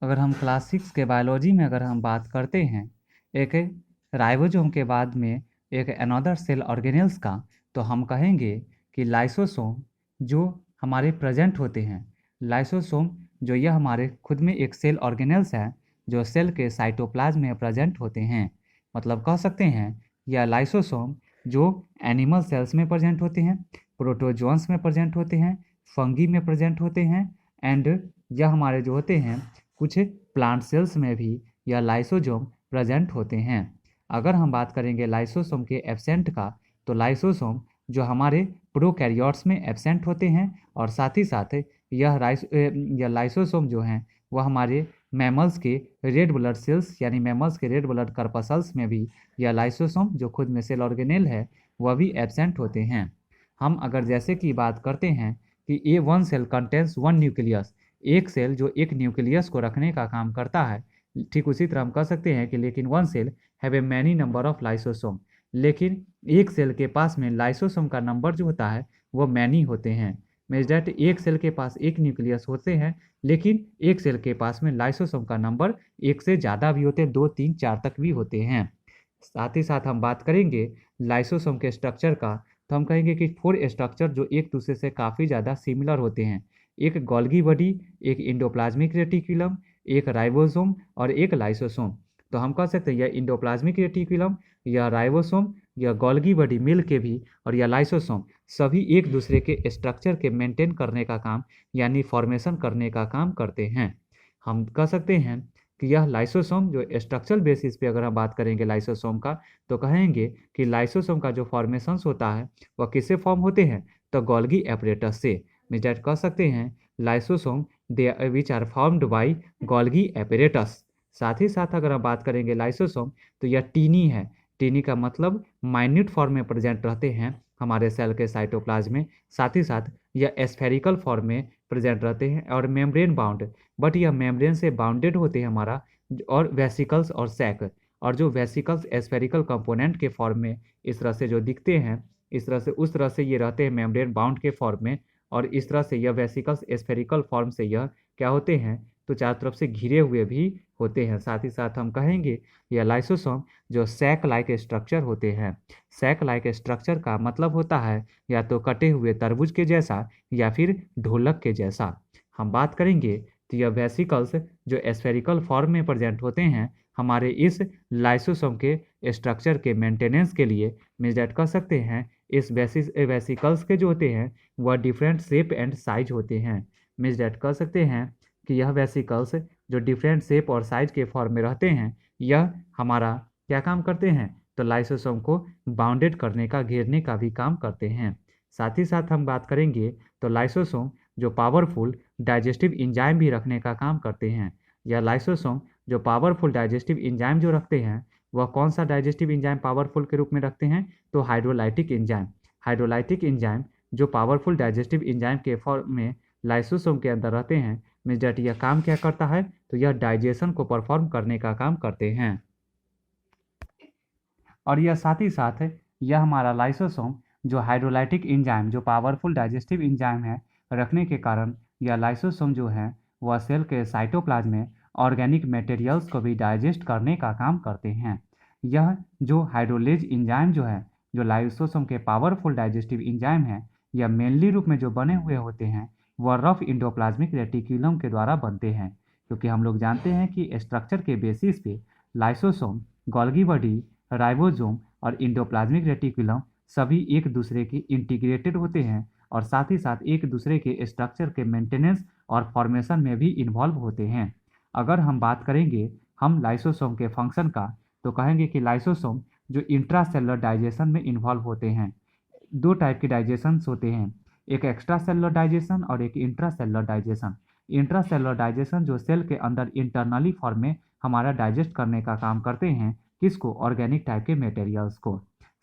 अगर हम क्लास 6 के बायोलॉजी में अगर हम बात करते हैं एक राइबोसोम के बाद में एक अनदर सेल ऑर्गेनेल्स का, तो हम कहेंगे कि लाइसोसोम जो हमारे प्रेजेंट होते हैं। लाइसोसोम जो यह हमारे खुद में एक सेल ऑर्गेनेल्स है जो सेल के साइटोप्लाज्म में प्रेजेंट होते हैं। मतलब कह सकते हैं यह लाइसोसोम जो एनिमल सेल्स में प्रेजेंट होते हैं, प्रोटोजोन्स में प्रेजेंट होते हैं, फंगी में प्रेजेंट होते हैं, एंड यह हमारे जो होते हैं कुछ प्लांट सेल्स में भी यह लाइसोसोम प्रेजेंट होते हैं। अगर हम बात करेंगे लाइसोसोम के एब्सेंट का, तो लाइसोसोम जो हमारे प्रोकैरियोट्स में एब्सेंट होते हैं, और साथ ही साथ यह लाइसोसोम जो हैं वह हमारे मैमल्स के रेड ब्लड सेल्स यानी मैमल्स के रेड ब्लड कर्पसल्स में भी यह लाइसोसोम जो खुद में सेल ऑर्गेनेल है वह भी एब्सेंट होते हैं। हम अगर जैसे कि बात करते हैं कि a one cell contains one nucleus, एक सेल जो एक न्यूक्लियस को रखने का काम करता है, ठीक उसी तरह हम कह सकते हैं कि लेकिन one cell have a many number of lysosome, लेकिन एक सेल के पास में लाइसोसोम का नंबर जो होता है वो मैनी होते हैं। मीन्स डैट एक सेल के पास एक न्यूक्लियस होते हैं, लेकिन एक सेल के पास में लाइसोसोम का नंबर एक से ज़्यादा भी होते हैं, 2 3 4 तक भी होते हैं। साथ ही साथ हम बात करेंगे लाइसोसोम के स्ट्रक्चर का, तो हम कहेंगे कि 4 स्ट्रक्चर जो एक दूसरे से काफ़ी ज़्यादा सिमिलर होते हैं। एक गोल्गी बॉडी, एक इंडोप्लाज्मिक रेटिकुलम, एक राइबोसोम और एक लाइसोसोम। तो हम कह सकते हैं यह इंडोप्लाज्मिक रेटिकुलम, यह राइबोसोम, यह गोल्गी बॉडी मिल के भी और यह लाइसोसोम सभी एक दूसरे के स्ट्रक्चर के मेंटेन करने का काम यानी फॉर्मेशन करने का काम करते हैं। हम कह सकते हैं कि यह लाइसोसोम जो स्ट्रक्चरल बेसिस पे अगर हम बात करेंगे लाइसोसोम का, तो कहेंगे कि लाइसोसोम का जो फॉर्मेशंस होता है वह किससे फॉर्म होते हैं, तो गोल्गी एपरेटस से। मीन्स दैट कह सकते हैं lysosome they which are formed by Golgi apparatus. साथ ही साथ अगर हम बात करेंगे लाइसोसोम, तो यह टीनी है। टीनी का मतलब माइन्यूट फॉर्म में प्रेजेंट रहते हैं हमारे सेल के साइटोप्लाज्म में। साथ ही साथ यह स्फेरिकल फॉर्म में प्रेजेंट रहते हैं और मेम्ब्रेन बाउंड, बट यह मेम्ब्रेन से बाउंडेड होते हैं हमारा, और वेसिकल्स और सैक। और जो वेसिकल्स स्फेरिकल कंपोनेंट के फॉर्म में इस तरह से जो दिखते हैं, इस तरह से उस तरह से ये रहते हैं मेम्ब्रेन बाउंड के फॉर्म में, और इस तरह से यह वेसिकल्स स्फेरिकल फॉर्म से यह क्या होते हैं, तो चारों तरफ से घिरे हुए भी होते हैं। साथ ही साथ हम कहेंगे यह लाइसोसोम जो सैक लाइक स्ट्रक्चर होते हैं। सैक लाइक स्ट्रक्चर का मतलब होता है या तो कटे हुए तरबूज के जैसा या फिर ढोलक के जैसा। हम बात करेंगे तो यह वेसिकल्स जो स्फेरिकल फॉर्म में प्रेजेंट होते हैं हमारे इस लाइसोसोम के स्ट्रक्चर के मेंटेनेंस के लिए। मीन्स डैट कह सकते हैं इस वेसिकल्स के जो होते हैं वह डिफरेंट शेप एंड साइज होते हैं। मीन्स डैट कह सकते हैं कि यह वेसिकल्स जो डिफरेंट शेप और साइज के फॉर्म में रहते हैं, यह हमारा क्या काम करते हैं, तो लाइसोसोम को बाउंडेड करने का, घेरने का भी काम करते हैं। साथ ही साथ हम बात करेंगे तो लाइसोसोम जो पावरफुल डाइजेस्टिव इंजाइम भी रखने का काम करते हैं। यह लाइसोसोम जो पावरफुल डाइजेस्टिव इंजाइम जो रखते हैं, वह कौन सा डाइजेस्टिव इंजाइम पावरफुल के रूप में रखते हैं, तो हाइड्रोलाइटिक इंजाइम। हाइड्रोलाइटिक इंजाइम जो पावरफुल डाइजेस्टिव इंजाइम के फॉर्म में लाइसोसोम के अंदर रहते हैं। मीन्स डैट यह काम क्या करता है, तो यह डाइजेशन को परफॉर्म करने का काम करते हैं। और यह साथ ही साथ यह हमारा लाइसोसोम जो हाइड्रोलाइटिक इंजाइम जो पावरफुल डाइजेस्टिव इंजाइम है रखने के कारण, यह लाइसोसोम जो है वह सेल के साइटोप्लाज्म में ऑर्गेनिक मटेरियल्स को भी डाइजेस्ट करने का काम करते हैं। यह जो हाइड्रोलेज इंजाइम जो है, जो लाइसोसोम के पावरफुल डाइजेस्टिव इंजाइम है, यह मेनली रूप में जो बने हुए होते हैं वह रफ इंडोप्लाज्मिक रेटिकुलम के द्वारा बनते हैं। क्योंकि हम लोग जानते हैं कि स्ट्रक्चर के बेसिस पे लाइसोसोम, गोल्गी बॉडी, राइबोसोम और इंडोप्लाज्मिक रेटिकुलम सभी एक दूसरे के इंटीग्रेटेड होते हैं, और साथ ही साथ एक दूसरे के स्ट्रक्चर के मेंटेनेंस और फॉर्मेशन में भी इन्वॉल्व होते हैं। अगर हम बात करेंगे हम लाइसोसोम के फंक्शन का, तो कहेंगे कि लाइसोसोम जो इंट्रासेलुलर डाइजेशन में इन्वॉल्व होते हैं। दो टाइप के डाइजेशन होते हैं, एक एक्स्ट्रा सेलुलर डाइजेशन और एक इंट्रासेलुलर डाइजेशन। इंट्रासेलुलर डाइजेशन जो सेल के अंदर इंटरनली फॉर्म में हमारा डाइजेस्ट करने का काम करते हैं, किसको, ऑर्गेनिक टाइप के मटेरियल्स को।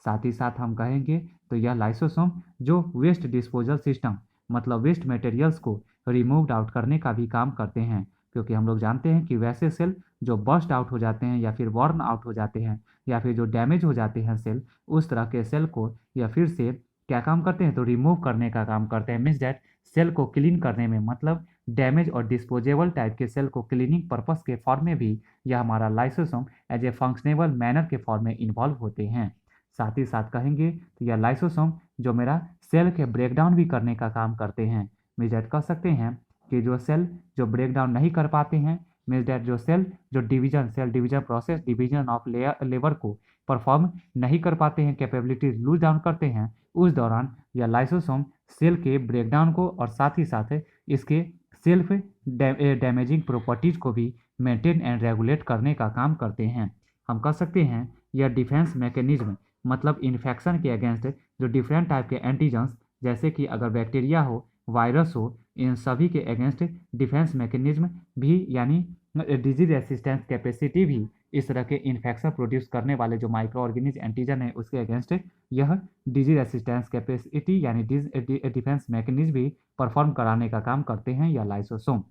साथ ही साथ हम कहेंगे तो यह लाइसोसोम जो वेस्ट डिस्पोजल सिस्टम मतलब वेस्ट मटेरियल्स को रिमूव्ड आउट करने का भी काम करते हैं। क्योंकि हम लोग जानते हैं कि वैसे सेल जो बस्ट आउट हो जाते हैं या फिर बर्न आउट हो जाते हैं या फिर जो डैमेज हो जाते हैं सेल, उस तरह के सेल को या फिर से क्या काम करते हैं, तो रिमूव करने का काम करते हैं। मीन्स डैट सेल को क्लीन करने में, मतलब डैमेज और डिस्पोजेबल टाइप के सेल को क्लीनिंग पर्पस के फॉर्म में भी यह हमारा lysosome as a functionable manner के फॉर्म में इन्वॉल्व होते हैं। साथ ही साथ कहेंगे तो यह लाइसोसोम जो मेरा सेल के ब्रेकडाउन भी करने का काम करते हैं। मीन्स डैट कह सकते हैं कि जो सेल जो ब्रेकडाउन नहीं कर पाते हैं, मीन्स डैट जो cell cell division process division of labour को परफॉर्म नहीं कर पाते हैं, कैपेबिलिटीज लूज डाउन करते हैं, उस दौरान यह लाइसोसोम सेल के ब्रेकडाउन को और साथ ही साथ इसके सेल्फ डैमेजिंग प्रॉपर्टीज को भी मेंटेन एंड रेगुलेट करने का काम करते हैं। हम कह सकते हैं यह डिफेंस मैकेनिज्म मतलब इन्फेक्शन के अगेंस्ट जो डिफरेंट टाइप के एंटीजेंस जैसे कि अगर बैक्टीरिया हो, वायरस हो, इन सभी के अगेंस्ट डिफेंस मैकेनिज्म भी यानी डिजीज रेसिस्टेंस कैपेसिटी भी इस तरह के इन्फेक्शन प्रोड्यूस करने वाले जो माइक्रो ऑर्गेनिज एंटीजन है उसके अगेंस्ट यह डिजीज रेसिस्टेंस कैपेसिटी यानी डिफेंस मैकेनिज्म भी परफॉर्म कराने का काम करते हैं या लाइसोसोम।